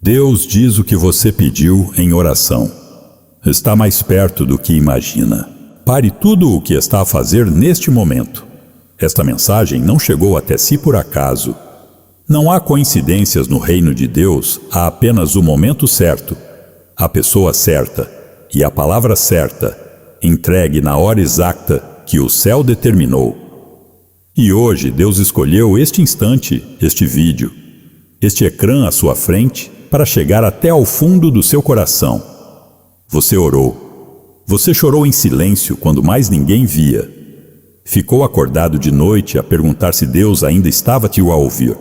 Deus diz o que você pediu em oração. Está mais perto do que imagina. Pare tudo o que está a fazer neste momento. Esta mensagem não chegou até si por acaso. Não há coincidências no reino de Deus, há apenas o momento certo, a pessoa certa e a palavra certa, entregue na hora exata que o céu determinou. E hoje Deus escolheu este instante, este vídeo, este ecrã à sua frente, para chegar até ao fundo do seu coração. Você orou. Você chorou em silêncio quando mais ninguém via. Ficou acordado de noite a perguntar se Deus ainda estava te a ouvir.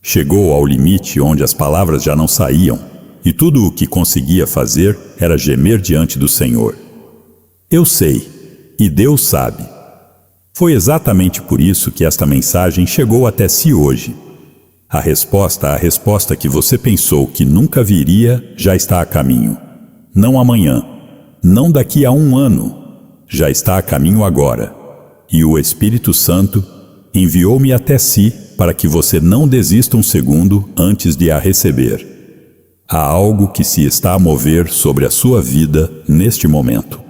Chegou ao limite onde as palavras já não saíam, e tudo o que conseguia fazer era gemer diante do Senhor. Eu sei, e Deus sabe. Foi exatamente por isso que esta mensagem chegou até si hoje. A resposta que você pensou que nunca viria já está a caminho. Não amanhã, não daqui a 1 ano, já está a caminho agora. E o Espírito Santo enviou-me até si para que você não desista um segundo antes de a receber. Há algo que se está a mover sobre a sua vida neste momento.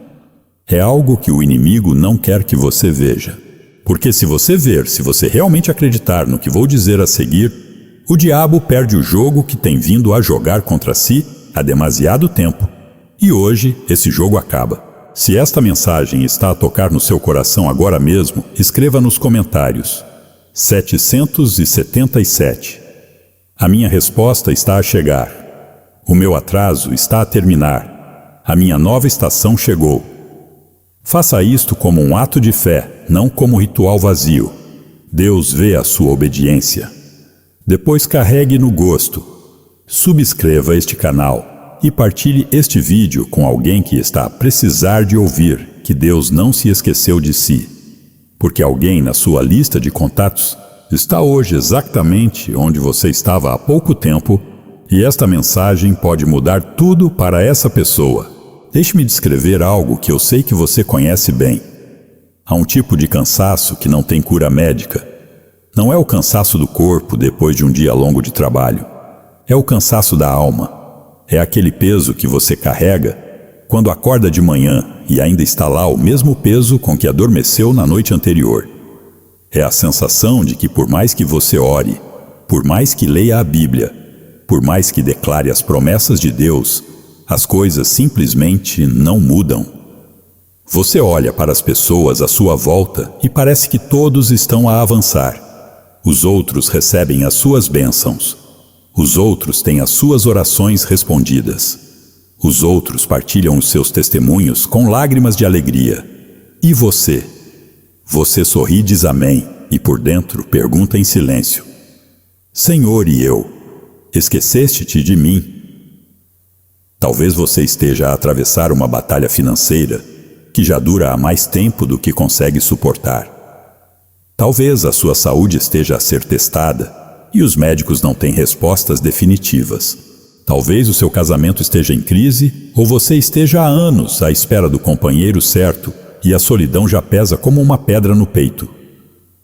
É algo que o inimigo não quer que você veja. Porque se você ver, se você realmente acreditar no que vou dizer a seguir, o diabo perde o jogo que tem vindo a jogar contra si há demasiado tempo. E hoje esse jogo acaba. Se esta mensagem está a tocar no seu coração agora mesmo, escreva nos comentários 777. A minha resposta está a chegar. O meu atraso está a terminar. A minha nova estação chegou. Faça isto como um ato de fé, não como ritual vazio. Deus vê a sua obediência. Depois carregue no gosto. Subscreva este canal e partilhe este vídeo com alguém que está a precisar de ouvir que Deus não se esqueceu de si. Porque alguém na sua lista de contatos está hoje exatamente onde você estava há pouco tempo, e esta mensagem pode mudar tudo para essa pessoa. Deixe-me descrever algo que eu sei que você conhece bem. Há um tipo de cansaço que não tem cura médica. Não é o cansaço do corpo depois de um dia longo de trabalho. É o cansaço da alma. É aquele peso que você carrega quando acorda de manhã e ainda está lá o mesmo peso com que adormeceu na noite anterior. É a sensação de que por mais que você ore, por mais que leia a Bíblia, por mais que declare as promessas de Deus, as coisas simplesmente não mudam. Você olha para as pessoas à sua volta e parece que todos estão a avançar. Os outros recebem as suas bênçãos. Os outros têm as suas orações respondidas. Os outros partilham os seus testemunhos com lágrimas de alegria. E você? Você sorri e diz amém, e por dentro pergunta em silêncio: Senhor, e eu? Esqueceste-te de mim? Talvez você esteja a atravessar uma batalha financeira que já dura há mais tempo do que consegue suportar. Talvez a sua saúde esteja a ser testada e os médicos não têm respostas definitivas. Talvez o seu casamento esteja em crise ou você esteja há anos à espera do companheiro certo e a solidão já pesa como uma pedra no peito.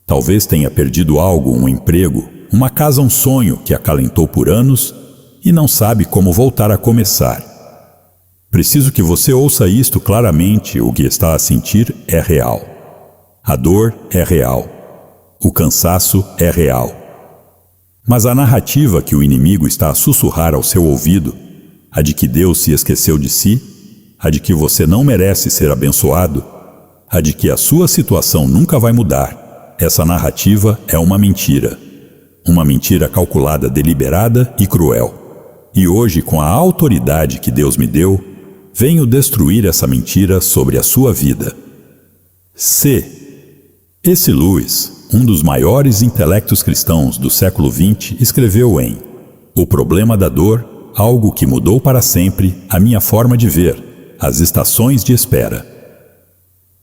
Talvez tenha perdido algo, um emprego, uma casa, um sonho que acalentou por anos e não sabe como voltar a começar. Preciso que você ouça isto claramente. O que está a sentir é real. A dor é real. O cansaço é real. Mas a narrativa que o inimigo está a sussurrar ao seu ouvido, a de que Deus se esqueceu de si, a de que você não merece ser abençoado, a de que a sua situação nunca vai mudar, essa narrativa é uma mentira. Uma mentira calculada, deliberada e cruel. E hoje, com a autoridade que Deus me deu, venho destruir essa mentira sobre a sua vida. C.S. Lewis, um dos maiores intelectos cristãos do século XX, escreveu em O Problema da Dor, algo que mudou para sempre a minha forma de ver, as estações de espera.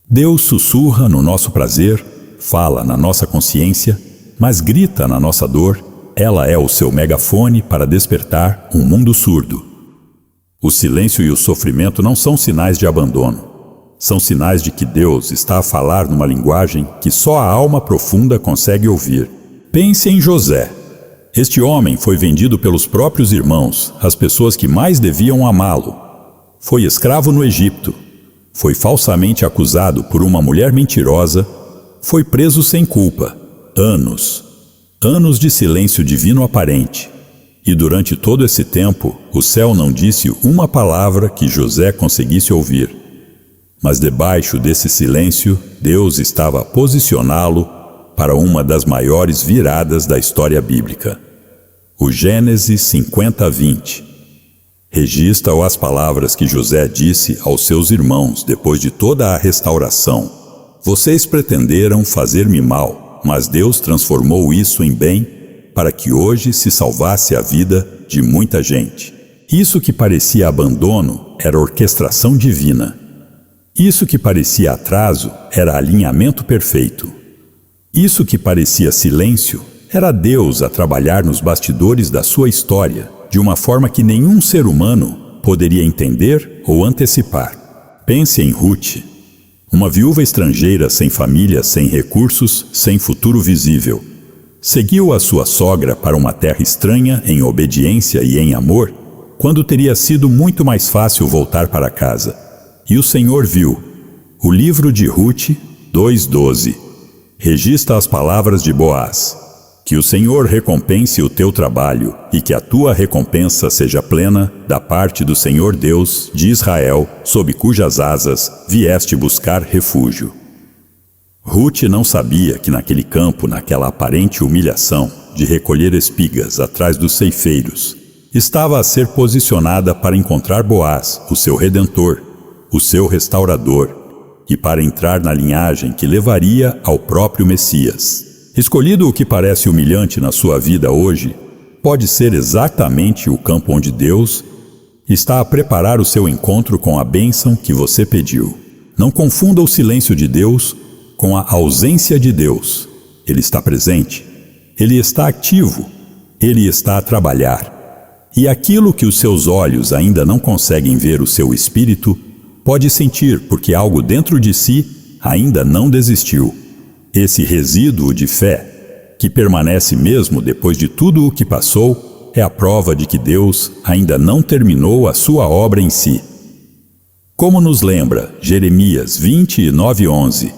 Deus sussurra no nosso prazer, fala na nossa consciência, mas grita na nossa dor. Ela é o seu megafone para despertar um mundo surdo. O silêncio e o sofrimento não são sinais de abandono. São sinais de que Deus está a falar numa linguagem que só a alma profunda consegue ouvir. Pense em José. Este homem foi vendido pelos próprios irmãos, as pessoas que mais deviam amá-lo. Foi escravo no Egito. Foi falsamente acusado por uma mulher mentirosa. Foi preso sem culpa. Anos de silêncio divino aparente. E durante todo esse tempo, o céu não disse uma palavra que José conseguisse ouvir. Mas debaixo desse silêncio, Deus estava a posicioná-lo para uma das maiores viradas da história bíblica. O Gênesis 50:20 registra as palavras que José disse aos seus irmãos depois de toda a restauração. Vocês pretenderam fazer-me mal, mas Deus transformou isso em bem para que hoje se salvasse a vida de muita gente. Isso que parecia abandono era orquestração divina. Isso que parecia atraso era alinhamento perfeito. Isso que parecia silêncio era Deus a trabalhar nos bastidores da sua história, de uma forma que nenhum ser humano poderia entender ou antecipar. Pense em Ruth, uma viúva estrangeira sem família, sem recursos, sem futuro visível. Seguiu a sua sogra para uma terra estranha em obediência e em amor, quando teria sido muito mais fácil voltar para casa. E o Senhor viu. O livro de Ruth 2:12 registra as palavras de Boaz: que o Senhor recompense o teu trabalho e que a tua recompensa seja plena da parte do Senhor Deus de Israel, sob cujas asas vieste buscar refúgio. Ruth não sabia que naquele campo, naquela aparente humilhação de recolher espigas atrás dos ceifeiros, estava a ser posicionada para encontrar Boaz, o seu redentor, o seu restaurador, e para entrar na linhagem que levaria ao próprio Messias. Escolhido o que parece humilhante na sua vida hoje, pode ser exatamente o campo onde Deus está a preparar o seu encontro com a bênção que você pediu. Não confunda o silêncio de Deus com a ausência de Deus. Ele está presente, Ele está ativo, Ele está a trabalhar. E aquilo que os seus olhos ainda não conseguem ver, o seu espírito pode sentir, porque algo dentro de si ainda não desistiu. Esse resíduo de fé, que permanece mesmo depois de tudo o que passou, é a prova de que Deus ainda não terminou a sua obra em si. Como nos lembra Jeremias 29:11,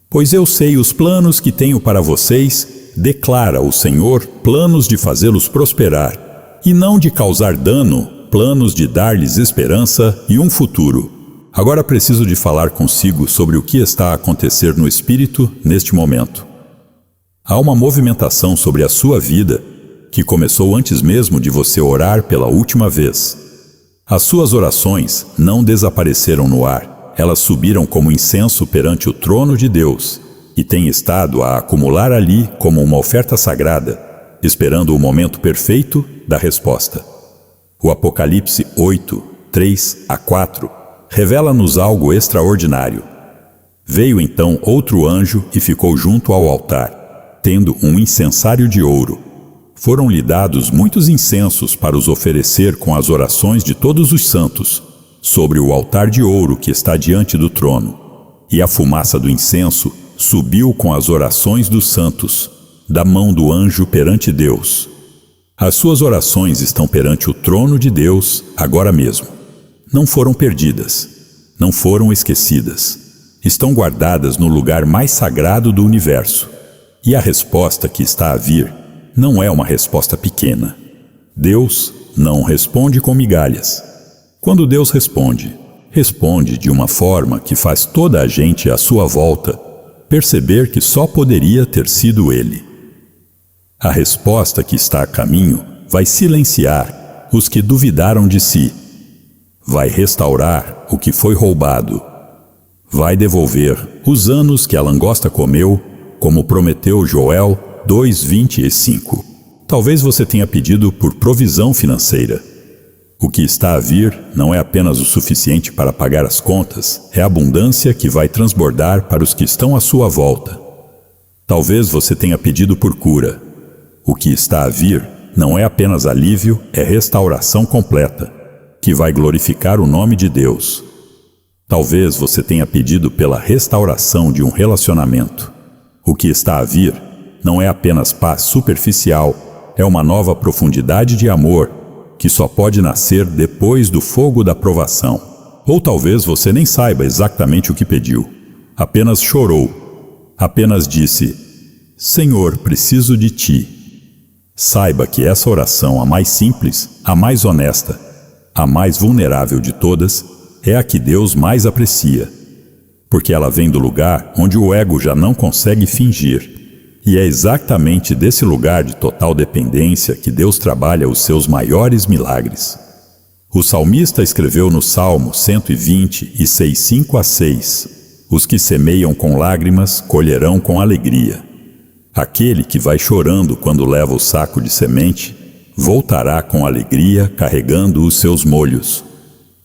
pois eu sei os planos que tenho para vocês, declara o Senhor, planos de fazê-los prosperar, e não de causar dano, planos de dar-lhes esperança e um futuro. Agora preciso de falar consigo sobre o que está a acontecer no Espírito neste momento. Há uma movimentação sobre a sua vida que começou antes mesmo de você orar pela última vez. As suas orações não desapareceram no ar, elas subiram como incenso perante o trono de Deus e têm estado a acumular ali como uma oferta sagrada, esperando o momento perfeito da resposta. O Apocalipse 8:3-4 revela-nos algo extraordinário. Veio então outro anjo e ficou junto ao altar, tendo um incensário de ouro. Foram-lhe dados muitos incensos para os oferecer com as orações de todos os santos, sobre o altar de ouro que está diante do trono. E a fumaça do incenso subiu com as orações dos santos, da mão do anjo perante Deus. As suas orações estão perante o trono de Deus agora mesmo. Não foram perdidas, não foram esquecidas. Estão guardadas no lugar mais sagrado do universo. E a resposta que está a vir não é uma resposta pequena. Deus não responde com migalhas. Quando Deus responde, responde de uma forma que faz toda a gente à sua volta perceber que só poderia ter sido Ele. A resposta que está a caminho vai silenciar os que duvidaram de si. Vai restaurar o que foi roubado. Vai devolver os anos que a langosta comeu, como prometeu Joel 2:25. Talvez você tenha pedido por provisão financeira. O que está a vir não é apenas o suficiente para pagar as contas, é a abundância que vai transbordar para os que estão à sua volta. Talvez você tenha pedido por cura. O que está a vir não é apenas alívio, é restauração completa, que vai glorificar o nome de Deus. Talvez você tenha pedido pela restauração de um relacionamento. O que está a vir não é apenas paz superficial, é uma nova profundidade de amor que só pode nascer depois do fogo da provação. Ou talvez você nem saiba exatamente o que pediu. Apenas chorou. Apenas disse: Senhor, preciso de Ti. Saiba que essa oração, a mais simples, a mais honesta, a mais vulnerável de todas, é a que Deus mais aprecia. Porque ela vem do lugar onde o ego já não consegue fingir. E é exatamente desse lugar de total dependência que Deus trabalha os seus maiores milagres. O salmista escreveu no Salmo 126, 5 a 6: Os que semeiam com lágrimas colherão com alegria. Aquele que vai chorando quando leva o saco de semente, voltará com alegria carregando os seus molhos.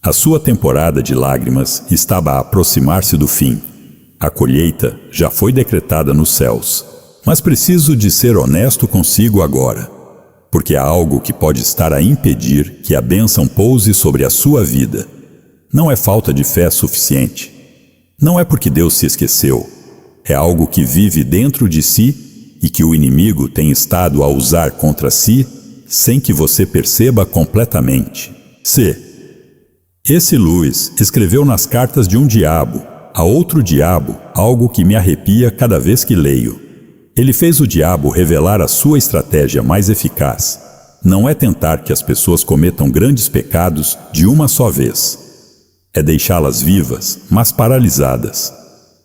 A sua temporada de lágrimas estava a aproximar-se do fim. A colheita já foi decretada nos céus. Mas preciso de ser honesto consigo agora, porque há algo que pode estar a impedir que a bênção pouse sobre a sua vida. Não é falta de fé suficiente. Não é porque Deus se esqueceu. É algo que vive dentro de si e que o inimigo tem estado a usar contra si sem que você perceba completamente. Esse Lewis escreveu nas cartas de um diabo a outro diabo algo que me arrepia cada vez que leio. Ele fez o diabo revelar a sua estratégia mais eficaz. Não é tentar que as pessoas cometam grandes pecados de uma só vez. É deixá-las vivas, mas paralisadas.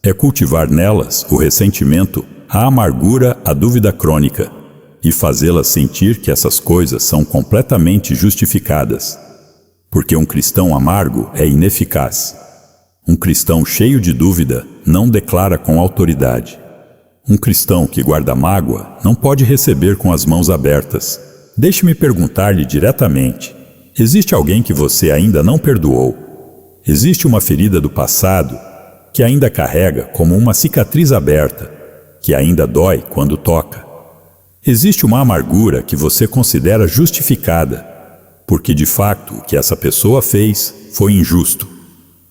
É cultivar nelas o ressentimento, a amargura, a dúvida crônica, e fazê-las sentir que essas coisas são completamente justificadas. Porque um cristão amargo é ineficaz. Um cristão cheio de dúvida não declara com autoridade. Um cristão que guarda mágoa não pode receber com as mãos abertas. Deixe-me perguntar-lhe diretamente: existe alguém que você ainda não perdoou? Existe uma ferida do passado que ainda carrega como uma cicatriz aberta, que ainda dói quando toca? Existe uma amargura que você considera justificada, porque de fato o que essa pessoa fez foi injusto,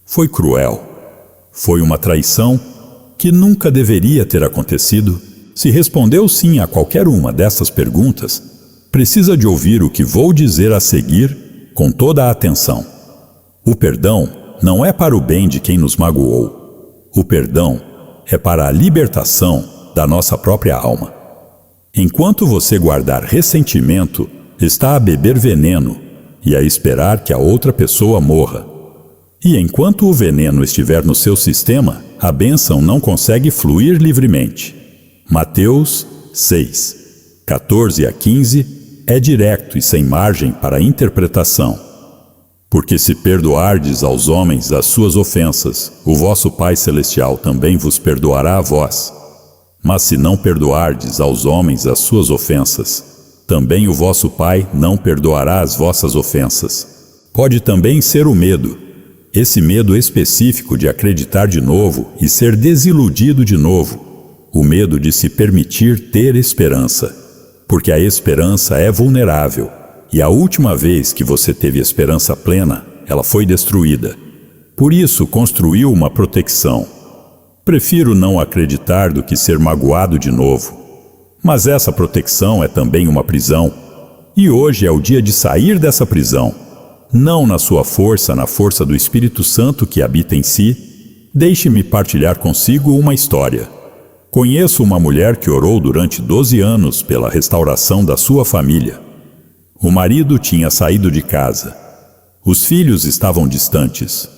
foi cruel, foi uma traição que nunca deveria ter acontecido? Se respondeu sim a qualquer uma dessas perguntas, precisa de ouvir o que vou dizer a seguir com toda a atenção. O perdão não é para o bem de quem nos magoou. O perdão é para a libertação da nossa própria alma. Enquanto você guardar ressentimento, está a beber veneno e a esperar que a outra pessoa morra. E enquanto o veneno estiver no seu sistema, a bênção não consegue fluir livremente. Mateus 6, 14 a 15 é direto e sem margem para interpretação. Porque se perdoardes aos homens as suas ofensas, o vosso Pai Celestial também vos perdoará a vós. Mas se não perdoardes aos homens as suas ofensas, também o vosso Pai não perdoará as vossas ofensas. Pode também ser o medo. Esse medo específico de acreditar de novo e ser desiludido de novo. O medo de se permitir ter esperança. Porque a esperança é vulnerável. E a última vez que você teve esperança plena, ela foi destruída. Por isso, construiu uma proteção. Prefiro não acreditar do que ser magoado de novo. Mas essa proteção é também uma prisão. E hoje é o dia de sair dessa prisão. Não na sua força, na força do Espírito Santo que habita em si. Deixe-me partilhar consigo uma história. Conheço uma mulher que orou durante 12 anos pela restauração da sua família. O marido tinha saído de casa. Os filhos estavam distantes.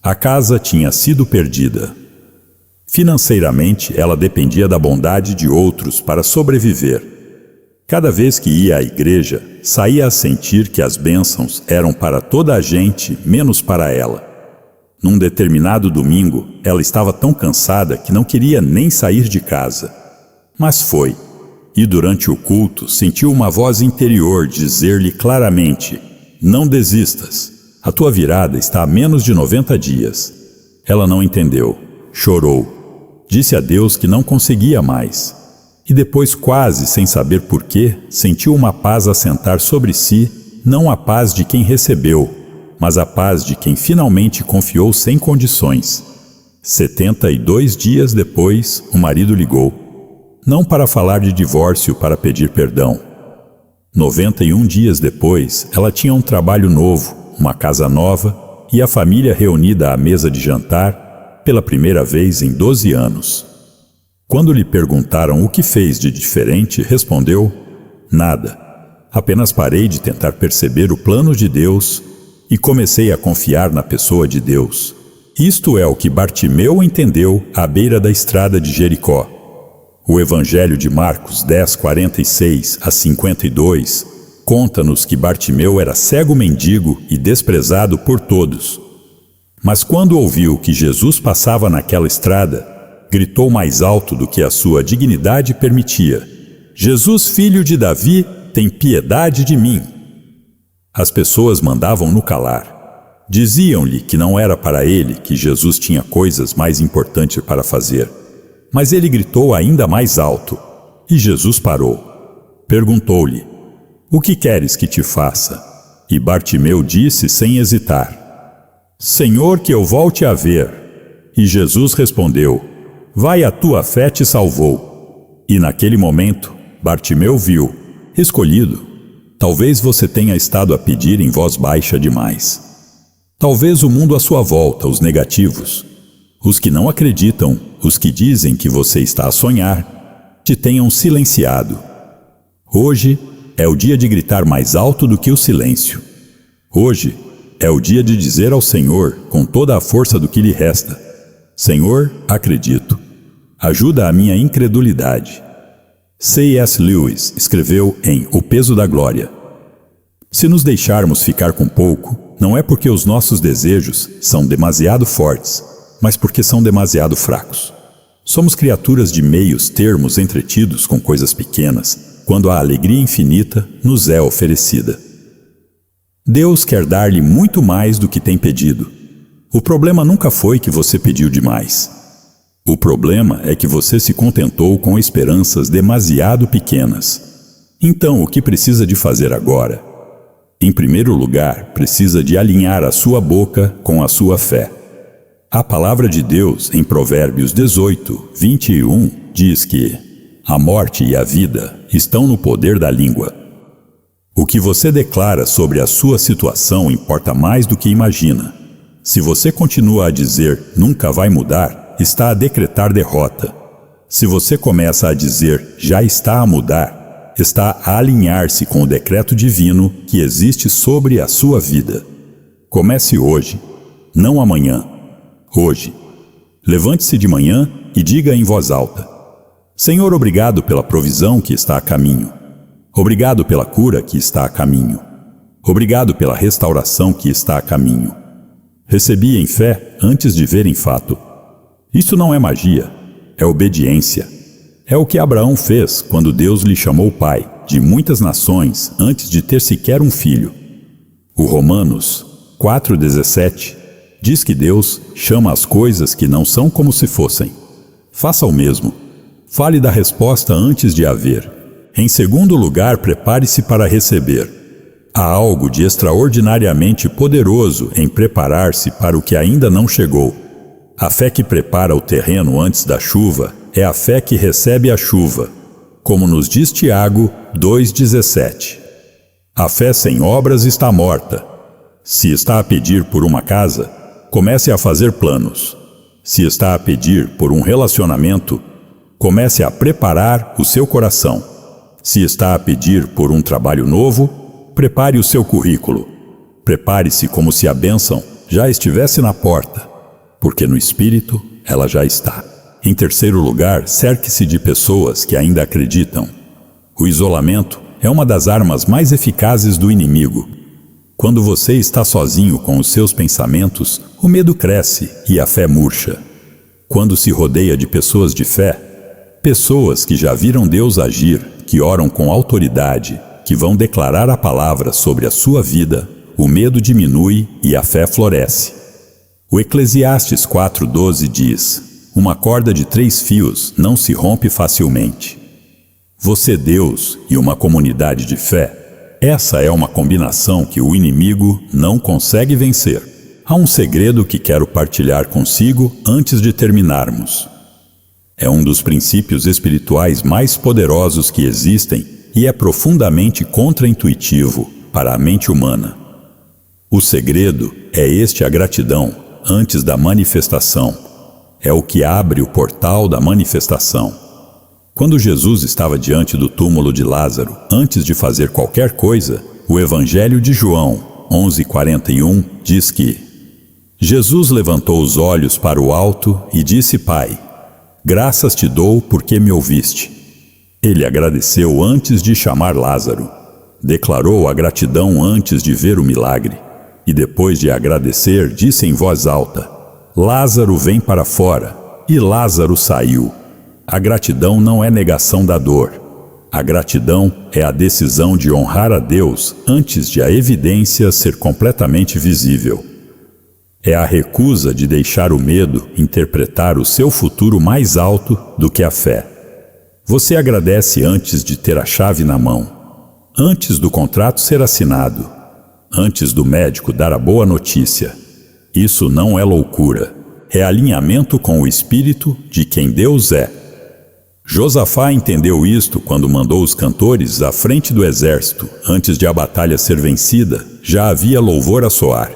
A casa tinha sido perdida. Financeiramente, ela dependia da bondade de outros para sobreviver. Cada vez que ia à igreja, saía a sentir que as bênçãos eram para toda a gente, menos para ela. Num determinado domingo, ela estava tão cansada que não queria nem sair de casa. Mas foi. E durante o culto, sentiu uma voz interior dizer-lhe claramente: não desistas. A tua virada está a menos de 90 dias. Ela não entendeu. Chorou. Disse a Deus que não conseguia mais. E depois, quase sem saber porquê, sentiu uma paz assentar sobre si, não a paz de quem recebeu, mas a paz de quem finalmente confiou sem condições. 72 dias depois, o marido ligou. Não para falar de divórcio, para pedir perdão. 91 dias depois, ela tinha um trabalho novo, uma casa nova e a família reunida à mesa de jantar pela primeira vez em 12 anos. Quando lhe perguntaram o que fez de diferente, respondeu: nada. Apenas parei de tentar perceber o plano de Deus e comecei a confiar na pessoa de Deus. Isto é o que Bartimeu entendeu à beira da estrada de Jericó. O Evangelho de Marcos 10, 46 a 52 conta-nos que Bartimeu era cego mendigo e desprezado por todos. Mas quando ouviu que Jesus passava naquela estrada, gritou mais alto do que a sua dignidade permitia: Jesus, filho de Davi, tem piedade de mim. As pessoas mandavam-no calar. Diziam-lhe que não era para ele, que Jesus tinha coisas mais importantes para fazer. Mas ele gritou ainda mais alto, e Jesus parou. Perguntou-lhe: o que queres que te faça? E Bartimeu disse sem hesitar: Senhor, que eu volte a ver. E Jesus respondeu: vai, a tua fé te salvou. E naquele momento, Bartimeu viu, escolhido. Talvez você tenha estado a pedir em voz baixa demais. Talvez o mundo à sua volta, os negativos, os que não acreditam, os que dizem que você está a sonhar, te tenham silenciado. Hoje é o dia de gritar mais alto do que o silêncio. Hoje é o dia de dizer ao Senhor, com toda a força do que lhe resta: Senhor, acredito. Ajuda a minha incredulidade. C.S. Lewis escreveu em O Peso da Glória: se nos deixarmos ficar com pouco, não é porque os nossos desejos são demasiado fortes, mas porque são demasiado fracos. Somos criaturas de meios termos entretidos com coisas pequenas, quando a alegria infinita nos é oferecida. Deus quer dar-lhe muito mais do que tem pedido. O problema nunca foi que você pediu demais. O problema é que você se contentou com esperanças demasiado pequenas. Então, o que precisa de fazer agora? Em primeiro lugar, precisa de alinhar a sua boca com a sua fé. A palavra de Deus, em Provérbios 18, 21, diz que a morte e a vida estão no poder da língua. O que você declara sobre a sua situação importa mais do que imagina. Se você continua a dizer nunca vai mudar, está a decretar derrota. Se você começa a dizer já está a mudar, está a alinhar-se com o decreto divino que existe sobre a sua vida. Comece hoje, não amanhã. Hoje. Levante-se de manhã e diga em voz alta: Senhor, obrigado pela provisão que está a caminho. Obrigado pela cura que está a caminho. Obrigado pela restauração que está a caminho. Recebi em fé antes de ver em fato. Isso não é magia, é obediência. É o que Abraão fez quando Deus lhe chamou pai de muitas nações antes de ter sequer um filho. O Romanos 4,17 diz que Deus chama as coisas que não são como se fossem. Faça o mesmo. Fale da resposta antes de haver. Em segundo lugar, prepare-se para receber. Há algo de extraordinariamente poderoso em preparar-se para o que ainda não chegou. A fé que prepara o terreno antes da chuva é a fé que recebe a chuva, como nos diz Tiago 2,17. A fé sem obras está morta. Se está a pedir por uma casa, comece a fazer planos. Se está a pedir por um relacionamento, comece a preparar o seu coração. Se está a pedir por um trabalho novo, prepare o seu currículo. Prepare-se como se a bênção já estivesse na porta, porque no espírito ela já está. Em terceiro lugar, cerque-se de pessoas que ainda acreditam. O isolamento é uma das armas mais eficazes do inimigo. Quando você está sozinho com os seus pensamentos, o medo cresce e a fé murcha. Quando se rodeia de pessoas de fé, pessoas que já viram Deus agir, que oram com autoridade, que vão declarar a palavra sobre a sua vida, o medo diminui e a fé floresce. O Eclesiastes 4,12 diz: uma corda de 3 fios não se rompe facilmente. Você, Deus e uma comunidade de fé, essa é uma combinação que o inimigo não consegue vencer. Há um segredo que quero partilhar consigo antes de terminarmos. É um dos princípios espirituais mais poderosos que existem e é profundamente contraintuitivo para a mente humana. O segredo é a gratidão antes da manifestação. É o que abre o portal da manifestação. Quando Jesus estava diante do túmulo de Lázaro, antes de fazer qualquer coisa, o Evangelho de João 11:41 diz que Jesus levantou os olhos para o alto e disse: Pai, graças te dou porque me ouviste. Ele agradeceu antes de chamar Lázaro. Declarou a gratidão antes de ver o milagre. E depois de agradecer, disse em voz alta: Lázaro, vem para fora. E Lázaro saiu. A gratidão não é negação da dor. A gratidão é a decisão de honrar a Deus antes de a evidência ser completamente visível. É a recusa de deixar o medo interpretar o seu futuro mais alto do que a fé. Você agradece antes de ter a chave na mão, antes do contrato ser assinado, antes do médico dar a boa notícia. Isso não é loucura, é alinhamento com o espírito de quem Deus é. Josafá entendeu isto quando mandou os cantores à frente do exército. Antes de a batalha ser vencida, já havia louvor a soar.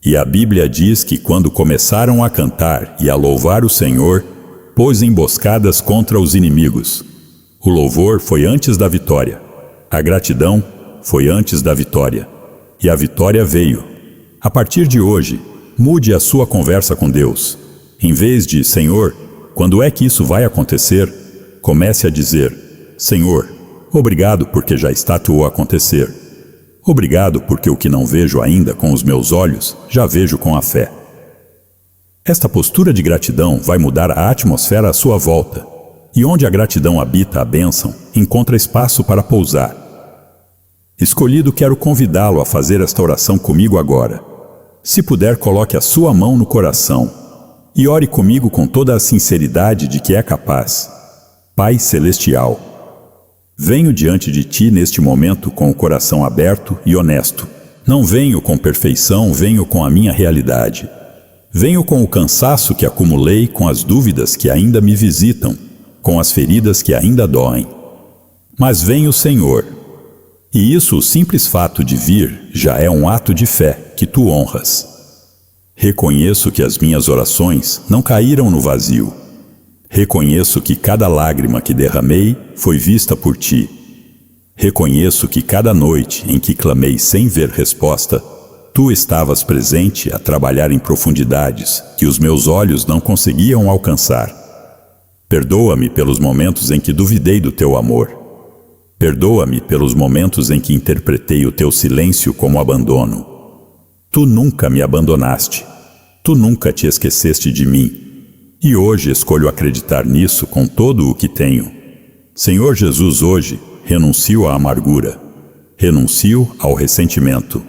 E a Bíblia diz que quando começaram a cantar e a louvar o Senhor, pôs emboscadas contra os inimigos. O louvor foi antes da vitória. A gratidão foi antes da vitória. E a vitória veio. A partir de hoje, mude a sua conversa com Deus. Em vez de Senhor, quando é que isso vai acontecer? Comece a dizer: Senhor, obrigado porque já está a acontecer. Obrigado porque o que não vejo ainda com os meus olhos, já vejo com a fé. Esta postura de gratidão vai mudar a atmosfera à sua volta. E onde a gratidão habita a bênção, encontra espaço para pousar. Escolhido, quero convidá-lo a fazer esta oração comigo agora. Se puder, coloque a sua mão no coração e ore comigo com toda a sinceridade de que é capaz. Pai Celestial, venho diante de Ti neste momento com o coração aberto e honesto. Não venho com perfeição, venho com a minha realidade. Venho com o cansaço que acumulei, com as dúvidas que ainda me visitam, com as feridas que ainda doem. Mas venho, Senhor. E isso, o simples fato de vir, já é um ato de fé que Tu honras. Reconheço que as minhas orações não caíram no vazio. Reconheço que cada lágrima que derramei foi vista por Ti. Reconheço que cada noite em que clamei sem ver resposta, Tu estavas presente a trabalhar em profundidades que os meus olhos não conseguiam alcançar. Perdoa-me pelos momentos em que duvidei do Teu amor. Perdoa-me pelos momentos em que interpretei o Teu silêncio como abandono. Tu nunca me abandonaste. Tu nunca te esqueceste de mim. E hoje escolho acreditar nisso com todo o que tenho. Senhor Jesus, hoje renuncio à amargura. Renuncio ao ressentimento.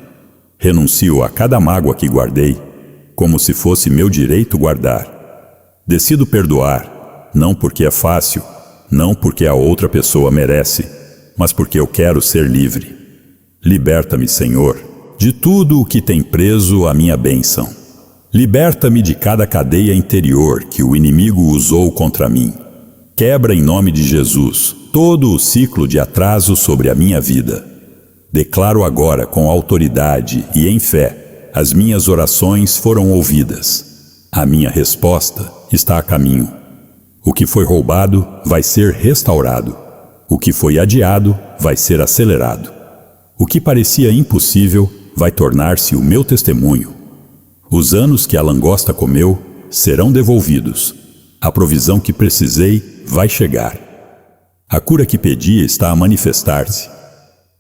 Renuncio a cada mágoa que guardei, como se fosse meu direito guardar. Decido perdoar, não porque é fácil, não porque a outra pessoa merece, mas porque eu quero ser livre. Liberta-me, Senhor, de tudo o que tem preso a minha bênção. Liberta-me de cada cadeia interior que o inimigo usou contra mim. Quebra em nome de Jesus todo o ciclo de atraso sobre a minha vida. Declaro agora com autoridade e em fé, as minhas orações foram ouvidas. A minha resposta está a caminho. O que foi roubado vai ser restaurado. O que foi adiado vai ser acelerado. O que parecia impossível vai tornar-se o meu testemunho. Os anos que a langosta comeu serão devolvidos. A provisão que precisei vai chegar. A cura que pedi está a manifestar-se.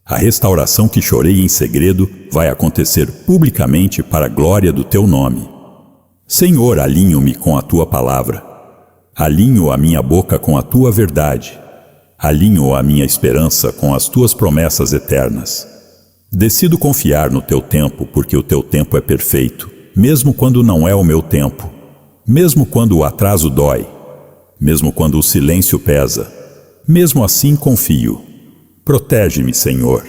A restauração que chorei em segredo vai acontecer publicamente para a glória do Teu nome. Senhor, alinho-me com a Tua palavra. Alinho a minha boca com a Tua verdade. Alinho a minha esperança com as Tuas promessas eternas. Decido confiar no Teu tempo, porque o Teu tempo é perfeito. Mesmo quando não é o meu tempo, mesmo quando o atraso dói, mesmo quando o silêncio pesa, mesmo assim confio. Protege-me, Senhor.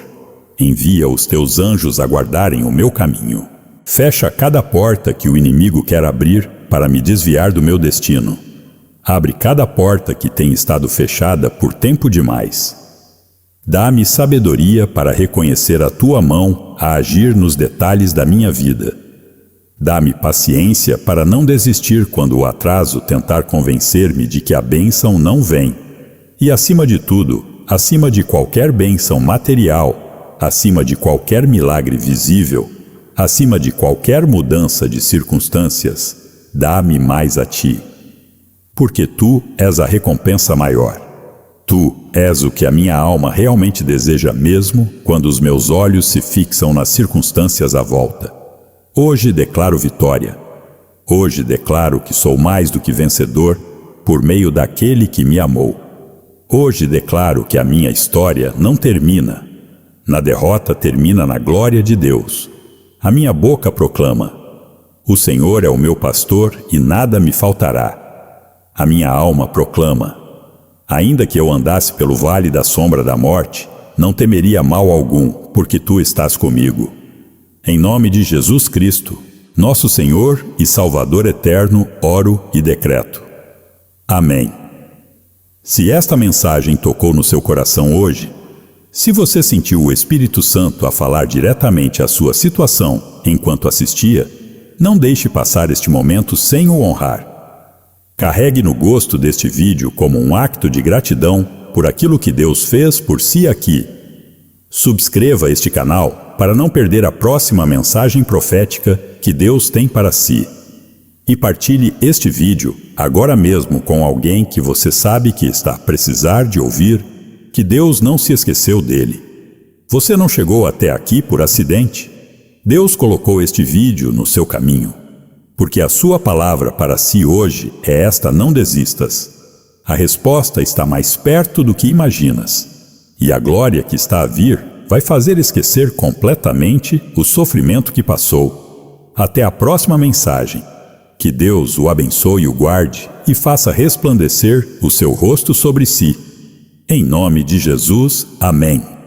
Envia os Teus anjos a guardarem o meu caminho. Fecha cada porta que o inimigo quer abrir para me desviar do meu destino. Abre cada porta que tem estado fechada por tempo demais. Dá-me sabedoria para reconhecer a Tua mão a agir nos detalhes da minha vida. Dá-me paciência para não desistir quando o atraso tentar convencer-me de que a bênção não vem. E acima de tudo, acima de qualquer bênção material, acima de qualquer milagre visível, acima de qualquer mudança de circunstâncias, dá-me mais a Ti. Porque Tu és a recompensa maior. Tu és o que a minha alma realmente deseja mesmo quando os meus olhos se fixam nas circunstâncias à volta. Hoje declaro vitória. Hoje declaro que sou mais do que vencedor por meio daquele que me amou. Hoje declaro que a minha história não termina. Na derrota termina na glória de Deus. A minha boca proclama: o Senhor é o meu pastor e nada me faltará. A minha alma proclama: ainda que eu andasse pelo vale da sombra da morte, não temeria mal algum, porque Tu estás comigo. Em nome de Jesus Cristo, nosso Senhor e Salvador eterno, oro e decreto. Amém. Se esta mensagem tocou no seu coração hoje, se você sentiu o Espírito Santo a falar diretamente à sua situação enquanto assistia, não deixe passar este momento sem o honrar. Carregue no gosto deste vídeo como um acto de gratidão por aquilo que Deus fez por si aqui. Subscreva este canal para não perder a próxima mensagem profética que Deus tem para si. E partilhe este vídeo agora mesmo com alguém que você sabe que está a precisar de ouvir que Deus não se esqueceu dele. Você não chegou até aqui por acidente. Deus colocou este vídeo no seu caminho. Porque a sua palavra para si hoje é esta: não desistas. A resposta está mais perto do que imaginas. E a glória que está a vir vai fazer esquecer completamente o sofrimento que passou. Até a próxima mensagem. Que Deus o abençoe e o guarde e faça resplandecer o seu rosto sobre si. Em nome de Jesus, amém.